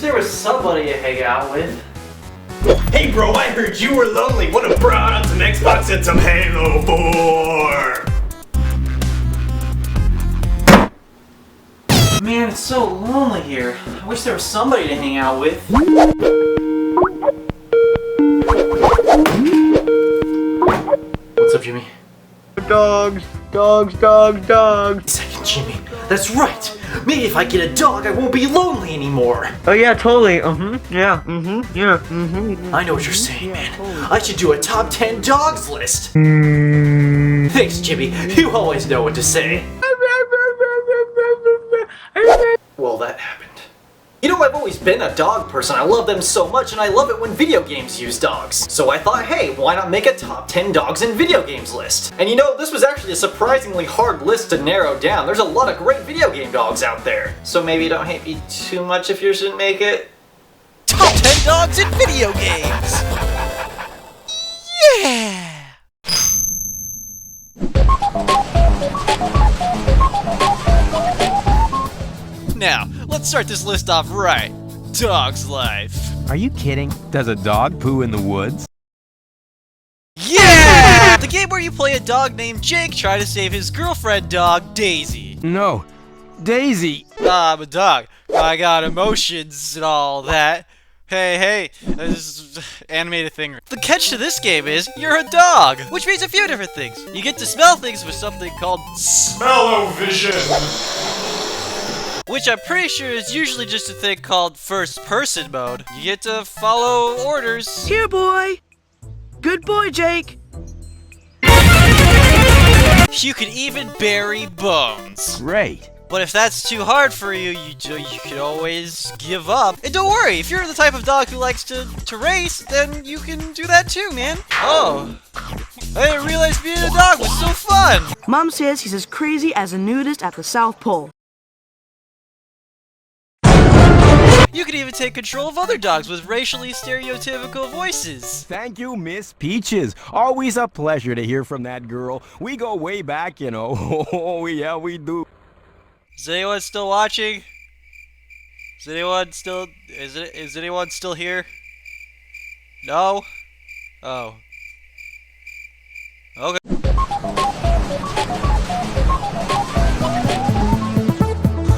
there was somebody to hang out with. Hey bro, I heard you were lonely. Wanna brought on some Xbox and some Halo 4? Man, it's so lonely here. I wish there was somebody to hang out with. What's up, Jimmy? Dogs. Second, Jimmy. That's right. Maybe if I get a dog, I won't be lonely anymore. Oh yeah, totally. Yeah. I know what you're saying, man. I should do a top 10 dogs list. Thanks, Jimmy. You always know what to say. Well, that happened. You know, I've always been a dog person. I love them so much, and I love it when video games use dogs. So I thought, hey, why not make a top 10 dogs in video games list? And you know, this was actually a surprisingly hard list to narrow down. There's a lot of great video game dogs out there. So maybe don't hate me too much if yours didn't make it. Top 10 dogs in video games! Yeah! Now, let's start this list off right. Dog's Life. Are you kidding? Does a dog poo in the woods? Yeah! The game where you play a dog named Jake try to save his girlfriend dog, Daisy. No. Daisy! I'm a dog. I got emotions and all that. Hey, this is an animated thing. The catch to this game is, you're a dog, which means a few different things. You get to smell things with something called Smell-o-vision. which I'm pretty sure is usually just a thing called first-person mode. You get to follow orders. Here, boy. Good boy, Jake. You can even bury bones. Great. But if that's too hard for you, you can always give up. And don't worry, if you're the type of dog who likes to race, then you can do that too, man. Oh, I didn't realize being a dog was so fun. Mom says he's as crazy as a nudist at the South Pole. You can even take control of other dogs with racially stereotypical voices. Thank you, Miss Peaches. Always a pleasure to hear from that girl. We go way back, you know. Oh, yeah, we do. Is anyone still watching? Is anyone still here? No? Oh. Okay.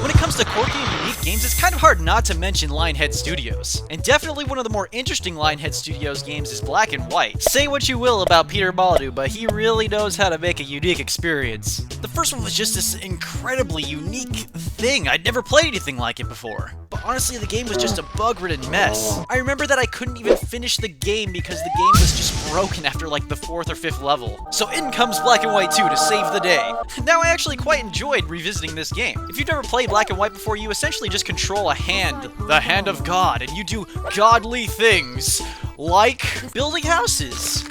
When it comes to quirky and unique games, it's kind of hard not to mention Lionhead Studios. And definitely one of the more interesting Lionhead Studios games is Black and White. Say what you will about Peter Molyneux, but he really knows how to make a unique experience. The first one was just this incredibly unique thing. I'd never played anything like it before. But honestly, the game was just a bug-ridden mess. I remember that I couldn't even finish the game because the game was just broken after like the 4th or 5th level. So in comes Black and White 2 to save the day. Now I actually quite enjoyed revisiting this game. If you've never played Black and White before, you essentially just control a hand, the hand of God, and you do godly things, like building houses.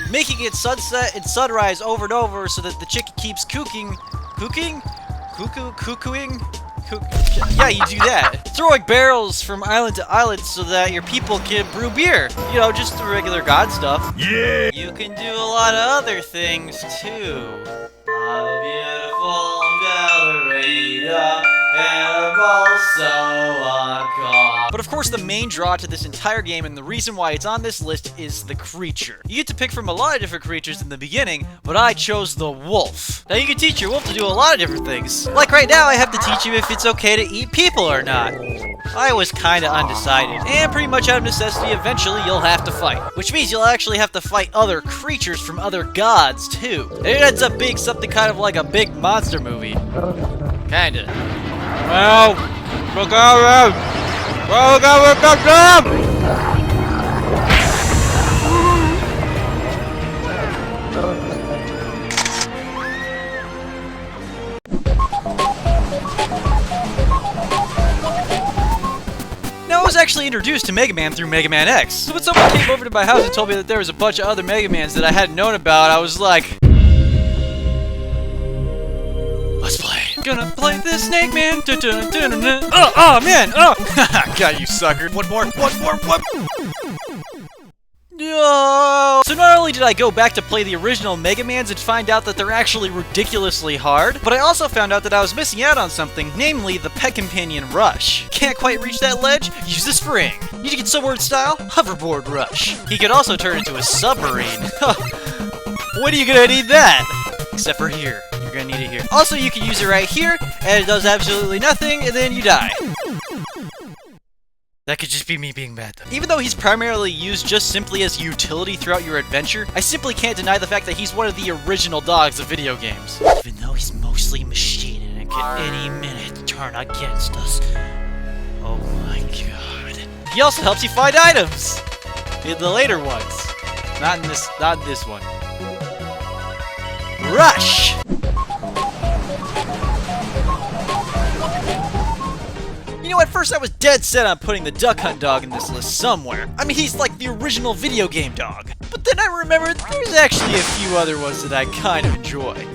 Making it sunset and sunrise over and over so that the chicken keeps cuckooing. Yeah, you do that. Throwing barrels from island to island so that your people can brew beer. You know, just the regular God stuff. Yeah! You can do a lot of other things, too. I'm a beautiful ballerina, and I'm also a god. But of course, the main draw to this entire game, and the reason why it's on this list, is the creature. You get to pick from a lot of different creatures in the beginning, but I chose the wolf. Now, you can teach your wolf to do a lot of different things. Like right now, I have to teach him if it's okay to eat people or not. I was kinda undecided, and pretty much out of necessity, eventually you'll have to fight. Which means you'll actually have to fight other creatures from other gods, too. And it ends up being something kind of like a big monster movie. Kinda. Well, look out! Now, I was actually introduced to Mega Man through Mega Man X. So when someone came over to my house and told me that there was a bunch of other Mega Mans that I hadn't known about, I was like, let's play. Gonna play this Snake Man. Oh man. Oh, got you, sucker. One more. No! So not only did I go back to play the original Mega Mans and find out that they're actually ridiculously hard, but I also found out that I was missing out on something, namely the Pet Companion Rush. Can't quite reach that ledge? Use the spring. Need to get Sword style? Hoverboard Rush. He could also turn into a submarine. When are you gonna need that? Except for here. You're gonna need it here. Also, you can use it right here, and it does absolutely nothing, and then you die. That could just be me being bad, though. Even though he's primarily used just simply as utility throughout your adventure, I simply can't deny the fact that he's one of the original dogs of video games. Even though he's mostly machine and could any minute turn against us. Oh my god. He also helps you find items! In the later ones. Not in this one. Rush! You know, at first I was dead set on putting the Duck Hunt dog in this list somewhere. I mean, he's like the original video game dog. But then I remembered there's actually a few other ones that I kind of enjoy.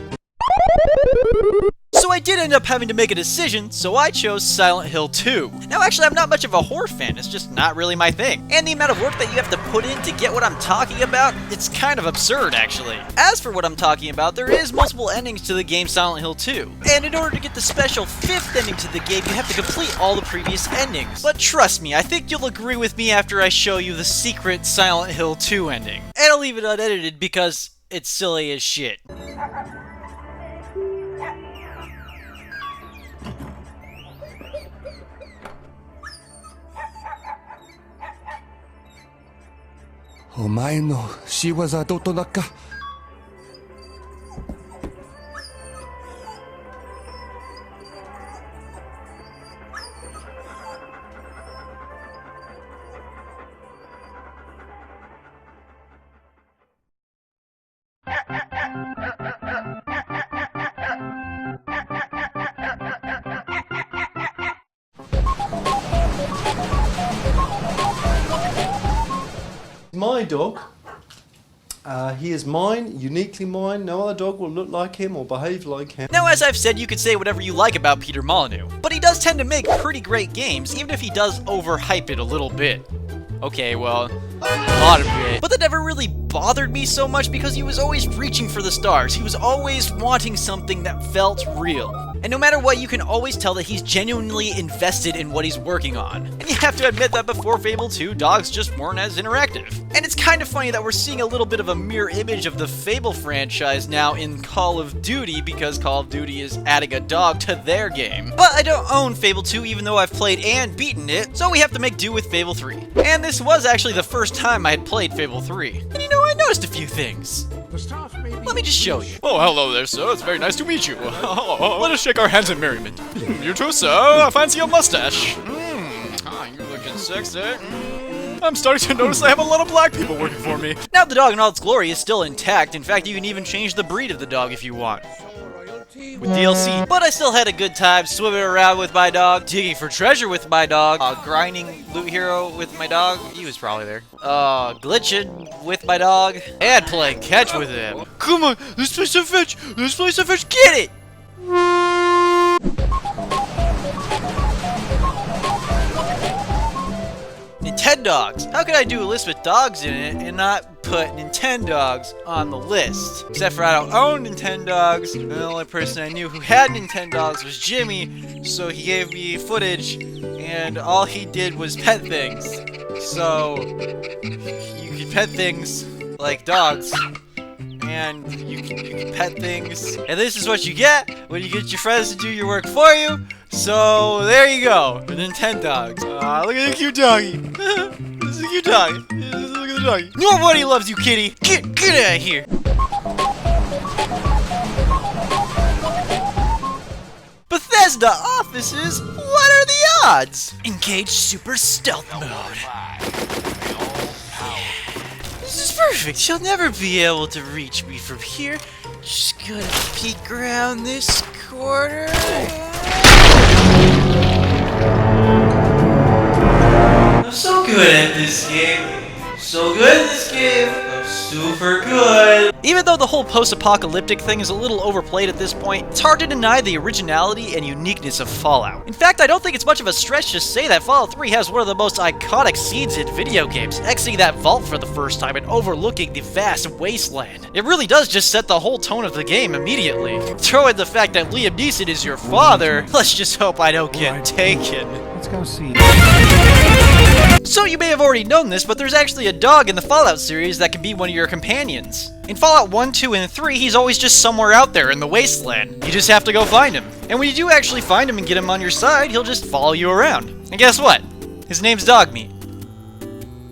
So I did end up having to make a decision, so I chose Silent Hill 2. Now actually I'm not much of a horror fan, it's just not really my thing. And the amount of work that you have to put in to get what I'm talking about, it's kind of absurd actually. As for what I'm talking about, there is multiple endings to the game Silent Hill 2. And in order to get the special 5th ending to the game, you have to complete all the previous endings. But trust me, I think you'll agree with me after I show you the secret Silent Hill 2 ending. And I'll leave it unedited because it's silly as shit. Omae no shiwaza doto da ka? My dog. He is mine, uniquely mine. No other dog will look like him or behave like him. Now, as I've said, you could say whatever you like about Peter Molyneux, but he does tend to make pretty great games, even if he does overhype it a little bit. Okay, well, a lot of it. But that never really bothered me so much because he was always reaching for the stars. He was always wanting something that felt real. And no matter what, you can always tell that he's genuinely invested in what he's working on. And you have to admit that before Fable 2, dogs just weren't as interactive. And it's kind of funny that we're seeing a little bit of a mirror image of the Fable franchise now in Call of Duty, because Call of Duty is adding a dog to their game. But I don't own Fable 2 even though I've played and beaten it, so we have to make do with Fable 3. And this was actually the first time I had played Fable 3. And you know, I noticed a few things. Let me just show you. Oh, hello there, sir. It's very nice to meet you. Let us shake our hands in merriment. You too, sir. I fancy your mustache. You're looking sexy. I'm starting to notice I have a lot of black people working for me. Now the dog in all its glory is still intact. In fact, you can even change the breed of the dog if you want. With DLC. But I still had a good time swimming around with my dog, digging for treasure with my dog, grinding Loot Hero with my dog. He was probably there. Glitching with my dog, and playing catch with him. Come on, let's play some fetch. Let's play some fetch. Get it! Nintendogs. How could I do a list with dogs in it and not put Nintendogs on the list? Except for I don't own Nintendogs, and the only person I knew who had Nintendogs was Jimmy, so he gave me footage, and all he did was pet things. So, you can pet things like dogs, and you can pet things, and this is what you get when you get your friends to do your work for you. So there you go, the Nintendogs. Look at the cute doggy. This is a cute doggy. Look at the doggy. Nobody loves you, kitty. Get out of here. Bethesda offices. What are the odds? Engage super stealth mode. This is perfect. You'll never be able to reach me from here. Just gonna peek around this corner. I'm so good at this game. So good at this game. I'm super good. Even though the whole post-apocalyptic thing is a little overplayed at this point, it's hard to deny the originality and uniqueness of Fallout. In fact, I don't think it's much of a stretch to say that Fallout 3 has one of the most iconic scenes in video games, exiting that vault for the first time and overlooking the vast wasteland. It really does just set the whole tone of the game immediately. Throw in the fact that Liam Neeson is your father, let's just hope I don't get taken. Let's go see. So you may have already known this, but there's actually a dog in the Fallout series that can be one of your companions. In Fallout 1, 2, and 3, he's always just somewhere out there in the wasteland. You just have to go find him. And when you do actually find him and get him on your side, he'll just follow you around. And guess what? His name's Dogmeat.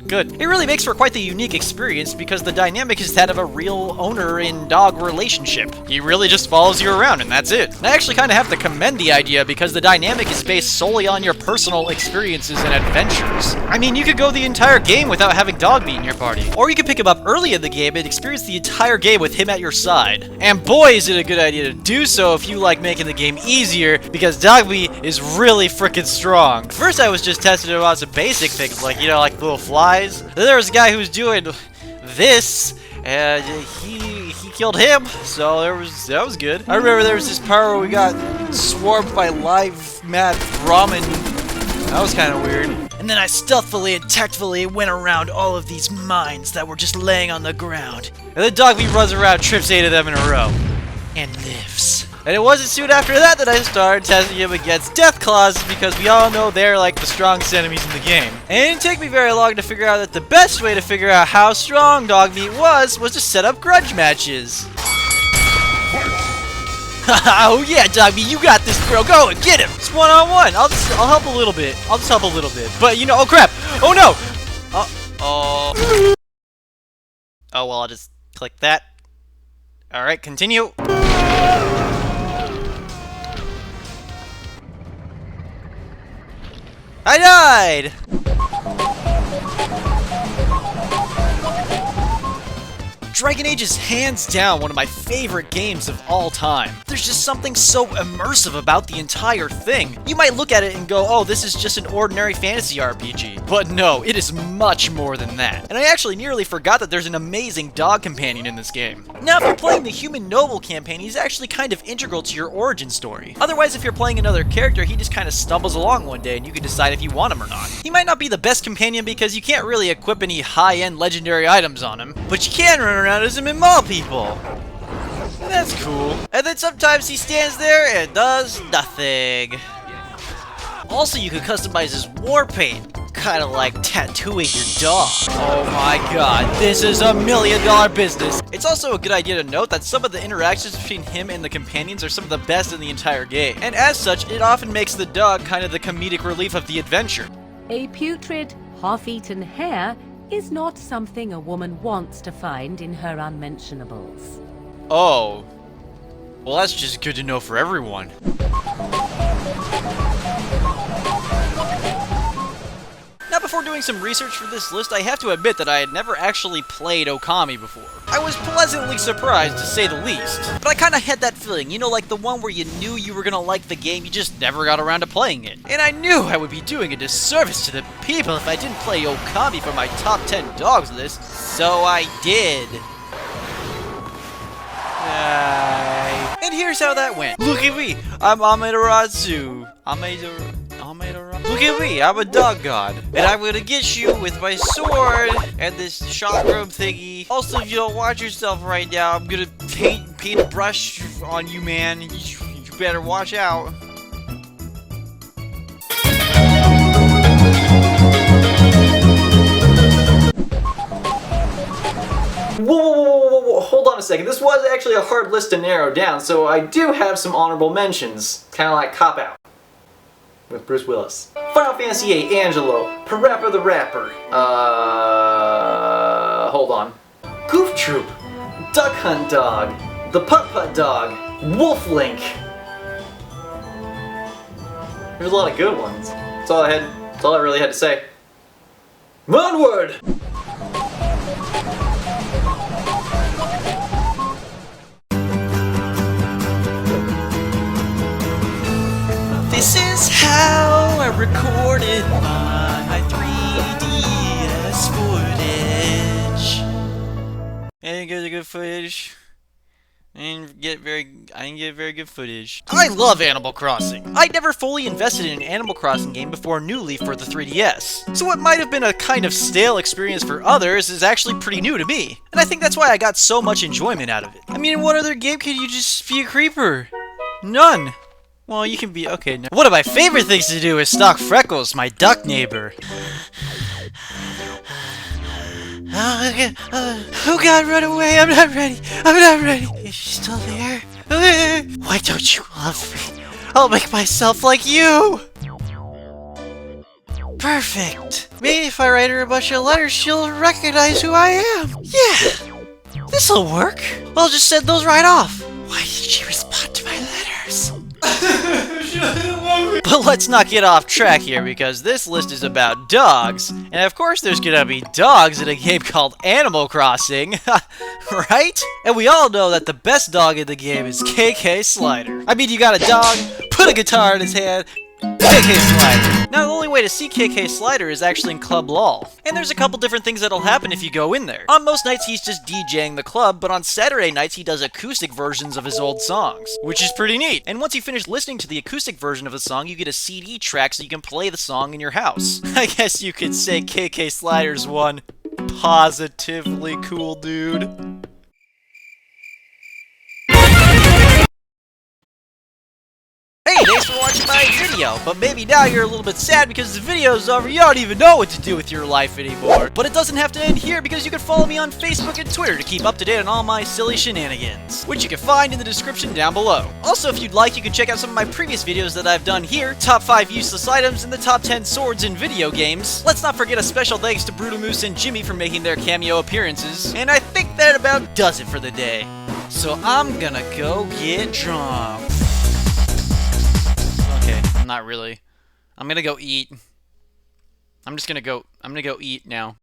Good. It really makes for quite the unique experience because the dynamic is that of a real owner and dog relationship. He really just follows you around and that's it. And I actually kind of have to commend the idea because the dynamic is based solely on your personal experiences and adventures. I mean, you could go the entire game without having Dogmeat in your party. Or you could pick him up early in the game and experience the entire game with him at your side. And boy, is it a good idea to do so if you like making the game easier because Dogmeat is really freaking strong. First I was just testing him on some basic things like, you know, like little flies. Then there was a guy who was doing this, and he killed him, so that was good. I remember there was this part where we got swarmed by live mad ramen. That was kind of weird. And then I stealthily and tactfully went around all of these mines that were just laying on the ground. And then Dogmeat runs around, trips 8 of them in a row, and lives. And it wasn't soon after that that I started testing him against Deathclaws because we all know they're like the strongest enemies in the game. And it didn't take me very long to figure out that the best way to figure out how strong Dogmeat was to set up grudge matches. Oh yeah, Dogmeat, you got this, bro. Go and get him. It's one-on-one. I'll help a little bit. I'll just help a little bit. But you know, oh crap. Oh no. Oh well, I'll just click that. All right, continue. I died! Dragon Age is hands down one of my favorite games of all time. There's just something so immersive about the entire thing. You might look at it and go, oh, this is just an ordinary fantasy RPG. But no, it is much more than that. And I actually nearly forgot that there's an amazing dog companion in this game. Now, if you're playing the Human Noble campaign, he's actually kind of integral to your origin story. Otherwise, if you're playing another character, he just kind of stumbles along one day and you can decide if you want him or not. He might not be the best companion because you can't really equip any high-end legendary items on him, but you can run around as him and maul people. That's cool. And then sometimes he stands there and does nothing. Also, you can customize his war paint, kind of like tattooing your dog. Oh my god, this is $1 million business. It's also a good idea to note that some of the interactions between him and the companions are some of the best in the entire game. And as such, it often makes the dog kind of the comedic relief of the adventure. A putrid, half-eaten hare is not something a woman wants to find in her unmentionables. Oh. Well, that's just good to know for everyone. Now, before doing some research for this list, I have to admit that I had never actually played Okami before. I was pleasantly surprised, to say the least. But I kinda had that feeling, you know, like the one where you knew you were gonna like the game, you just never got around to playing it. And I knew I would be doing a disservice to the people if I didn't play Okami for my top 10 dogs list, so I did. And here's how that went. Look at me, I'm Amaterasu. Look at me, I'm a dog god. And I'm gonna get you with my sword and this shot room thingy. Also, if you don't watch yourself right now, I'm gonna paint a brush on you, man. You better watch out. Whoa, hold on a second. This was actually a hard list to narrow down, so I do have some honorable mentions. Kind of like Cop Out with Bruce Willis. Final Fantasy VIII, Angelo, Parappa the Rapper, hold on. Goof Troop, Duck Hunt Dog, the Putt Putt Dog, Wolf Link. There's a lot of good ones. That's all I really had to say. Onward! This is how I recorded my 3DS footage. really good footage. I didn't get very good footage. I love Animal Crossing. I'd never fully invested in an Animal Crossing game before New Leaf for the 3DS. So what might have been a kind of stale experience for others is actually pretty new to me. And I think that's why I got so much enjoyment out of it. I mean, in what other game could you just be a creeper? None. Well, you can be, okay. No. One of my favorite things to do is stalk Freckles, my duck neighbor. Oh God, run away! I'm not ready! I'm not ready! Is she still there? Why don't you love me? I'll make myself like you! Perfect! Maybe if I write her a bunch of letters, she'll recognize who I am! Yeah! This'll work! I'll just send those right off! Why did she respond to my letters? But let's not get off track here, because this list is about dogs, and of course there's gonna be dogs in a game called Animal Crossing, right? And we all know that the best dog in the game is KK Slider. I mean, you got a dog, put a guitar in his hand, KK Slider. Now, the only way to see KK Slider is actually in Club LOL. And there's a couple different things that'll happen if you go in there. On most nights, he's just DJing the club, but on Saturday nights, he does acoustic versions of his old songs, which is pretty neat. And once you finish listening to the acoustic version of the song, you get a CD track so you can play the song in your house. I guess you could say KK Slider's one positively cool dude. Hey, thanks for watching my video, but maybe now you're a little bit sad because the video's over, you don't even know what to do with your life anymore. But it doesn't have to end here because you can follow me on Facebook and Twitter to keep up to date on all my silly shenanigans, which you can find in the description down below. Also, if you'd like, you can check out some of my previous videos that I've done here, top 5 useless items and the top 10 swords in video games. Let's not forget a special thanks to Brutal Moose and Jimmy for making their cameo appearances. And I think that about does it for the day. So I'm gonna go get drunk. Okay, not really. I'm gonna go eat. I'm gonna go eat now.